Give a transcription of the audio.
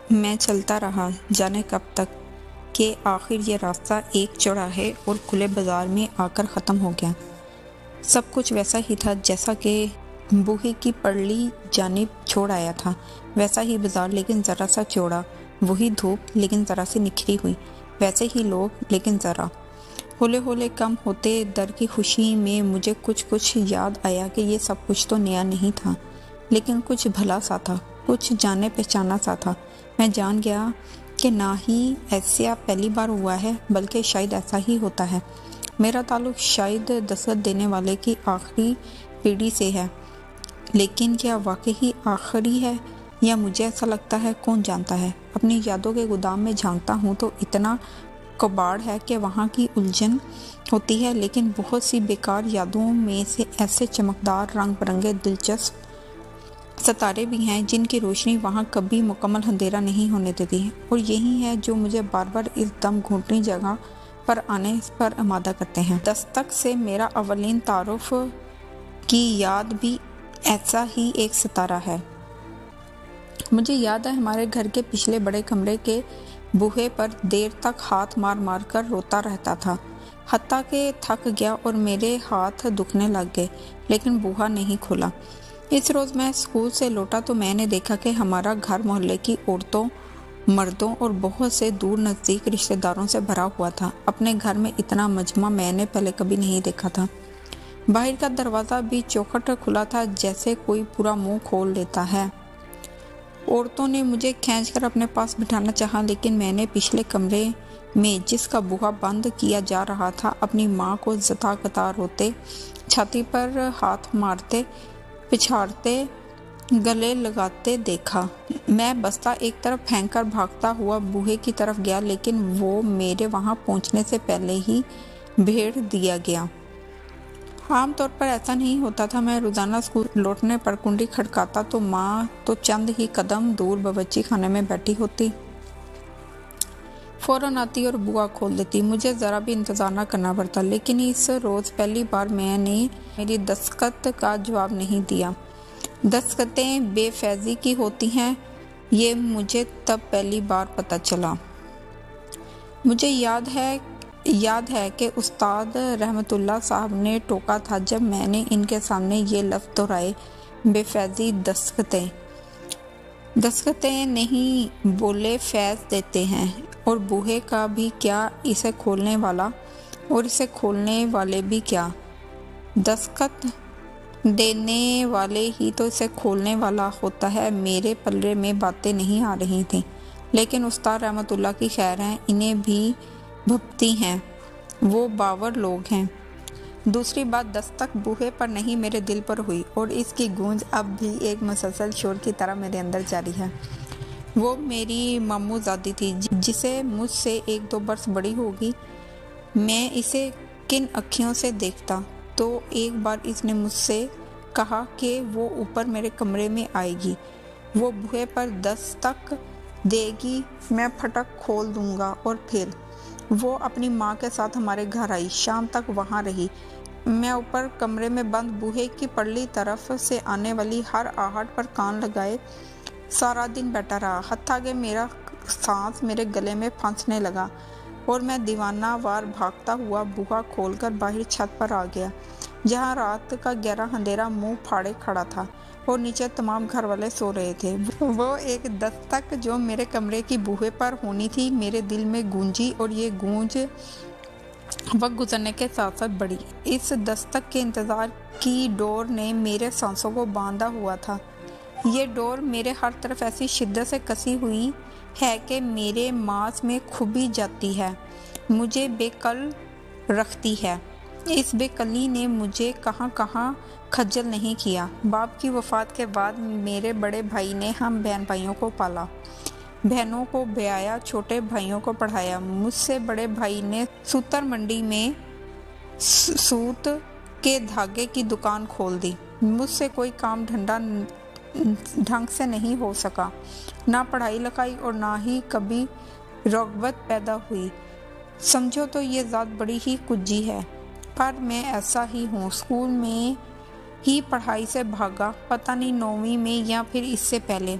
میں چلتا رہا جانے کب تک کہ آخر یہ راستہ ایک چوراہے اور کھلے بازار میں آ کر ختم ہو گیا۔ سب کچھ ویسا ہی تھا جیسا کہ بوہے کی پرلی جانب چھوڑ آیا تھا، ویسا ہی بازار لیکن ذرا سا چوڑا، وہی دھوپ لیکن ذرا سی نکھری ہوئی، ویسے ہی لوگ لیکن ذرا ہولے ہولے کم ہوتے در کی خوشی میں مجھے کچھ یاد آیا کہ یہ سب کچھ تو نیا نہیں تھا، لیکن کچھ بھلا سا تھا، کچھ جانے پہچانا سا تھا۔ میں جان گیا کہ نہ ہی ایسا پہلی بار ہوا ہے بلکہ شاید ایسا ہی ہوتا ہے۔ میرا تعلق شاید دستخط دینے والے کی آخری پیڑھی سے ہے، لیکن کیا واقعی آخری ہے یا مجھے ایسا لگتا ہے، کون جانتا ہے۔ اپنی یادوں کے گودام میں جھانکتا ہوں تو اتنا کباڑ ہے کہ وہاں کی الجھن ہوتی ہے، لیکن بہت سی بیکار یادوں میں سے ایسے چمکدار رنگ برنگے دلچسپ ستارے بھی ہیں جن کی روشنی وہاں کبھی مکمل اندھیرا نہیں ہونے دیتی، اور یہی ہے جو مجھے بار بار اس دم گھونٹنی جگہ پر آنے پر آمادہ کرتے ہیں۔ دستک سے میرا اولین تعارف کی یاد بھی ایسا ہی ایک ستارہ ہے۔ مجھے یاد ہے ہمارے گھر کے پچھلے بڑے کمرے کے بوہے پر دیر تک ہاتھ مار مار کر روتا رہتا تھا، حتیٰ کہ تھک گیا اور میرے ہاتھ دکھنے لگ گئے، لیکن بوہا نہیں کھولا۔ اس روز میں اسکول سے لوٹا تو میں نے دیکھا کہ ہمارا گھر محلے کی عورتوں، مردوں اور بہت سے دور نزدیک رشتہ داروں سے بھرا ہوا تھا۔ اپنے گھر میں اتنا مجمع میں نے پہلے کبھی نہیں دیکھا تھا۔ باہر کا دروازہ بھی چوکھٹ کھلا تھا، جیسے کوئی پورا منہ کھول لیتا ہے۔ عورتوں نے مجھے کھینچ کر اپنے پاس بٹھانا چاہا، لیکن میں نے پچھلے کمرے میں جس کا بوہا بند کیا جا رہا تھا اپنی ماں کو زتا کتا روتے، چھاتی پر ہاتھ مارتے، پچھاڑتے، گلے لگاتے دیکھا۔ میں بستہ ایک طرف پھینک کر بھاگتا ہوا بوہے کی طرف گیا، لیکن وہ میرے وہاں پہنچنے سے پہلے ہی بھیڑ دیا گیا۔ عام طور پر ایسا نہیں ہوتا تھا۔ میں روزانہ اسکول لوٹنے پر کنڈی کھٹکاتا تو ماں تو چند ہی قدم دور باورچی خانے میں بیٹھی ہوتی، فوراً آتی اور بوا کھول دیتی، مجھے ذرا بھی انتظار نہ کرنا پڑتا۔ لیکن اس روز پہلی بار میں نے میری دستخط کا جواب نہیں دیا۔ دستخطیں بے فیضی کی ہوتی ہیں، یہ مجھے تب پہلی بار پتہ چلا۔ مجھے یاد ہے کہ استاد رحمت اللہ صاحب نے ٹوکا تھا جب میں نے ان کے سامنے یہ لفظ دہرائے، بے فیضی دستخطیں نہیں، بولے فیض دیتے ہیں، اور بوہے کا بھی کیا، اسے کھولنے والا اور اسے کھولنے والے بھی کیا، دستخط دینے والے ہی تو اسے کھولنے والا ہوتا ہے۔ میرے پلے میں باتیں نہیں آ رہی تھیں، لیکن استاد رحمت اللہ کی خیر ہے، انہیں بھی بھپتی ہیں، وہ باور لوگ ہیں۔ دوسری بات، دستک بوہے پر نہیں میرے دل پر ہوئی، اور اس کی گونج اب بھی ایک مسلسل شور کی طرح میرے اندر جاری ہے۔ وہ میری ماموں زادی تھی، جسے مجھ سے 1-2 برس بڑی ہوگی۔ میں اسے کن اکھیوں سے دیکھتا تو ایک بار اس نے مجھ سے کہا کہ وہ اوپر میرے کمرے میں آئے گی، وہ بوہے پر دستک دے گی، میں پھٹک کھول دوں گا، اور پھر وہ اپنی ماں کے ساتھ ہمارے گھر آئی، شام تک وہاں رہی۔ میں اوپر کمرے میں بند بوہے کی پرلی طرف سے آنے والی ہر آہٹ پر کان لگائے سارا دن بیٹھا رہا، حتیٰ کہ میرا سانس میرے گلے میں پھنسنے لگا، اور میں دیوانہ وار بھاگتا ہوا بوہا کھول کر باہر چھت پر آ گیا، جہاں رات کا گہرا اندھیرا منہ پھاڑے کھڑا تھا، اور نیچے تمام گھر والے سو رہے تھے۔ وہ ایک دستک جو میرے کمرے کی بوہے پر ہونی تھی میرے دل میں گونجی، اور یہ گونج وقت گزرنے کے ساتھ ساتھ بڑھی۔ اس دستک کے انتظار کی ڈور نے میرے سانسوں کو باندھا ہوا تھا۔ یہ ڈور میرے ہر طرف ایسی شدت سے کسی ہوئی ہے کہ میرے ماس میں کھبی جاتی ہے، مجھے بے کل رکھتی ہے۔ اس بے کلی نے مجھے کہاں کہاں کھجل نہیں کیا۔ باپ کی وفات کے بعد میرے بڑے بھائی نے ہم بہن بھائیوں کو پالا، بہنوں کو بیایا، چھوٹے بھائیوں کو پڑھایا۔ مجھ سے بڑے بھائی نے سوتر منڈی میں سوت کے دھاگے کی دکان کھول دی۔ مجھ سے کوئی کام دھندا ڈھنگ سے نہیں ہو سکا، نہ پڑھائی لکھائی اور نہ ہی کبھی رغبت پیدا ہوئی۔ سمجھو تو یہ ذات بڑی ہی کجی ہے، پر میں ایسا ہی ہوں۔ اسکول میں ہی پڑھائی سے بھاگا، پتہ نہیں 9ویں میں یا پھر اس سے پہلے۔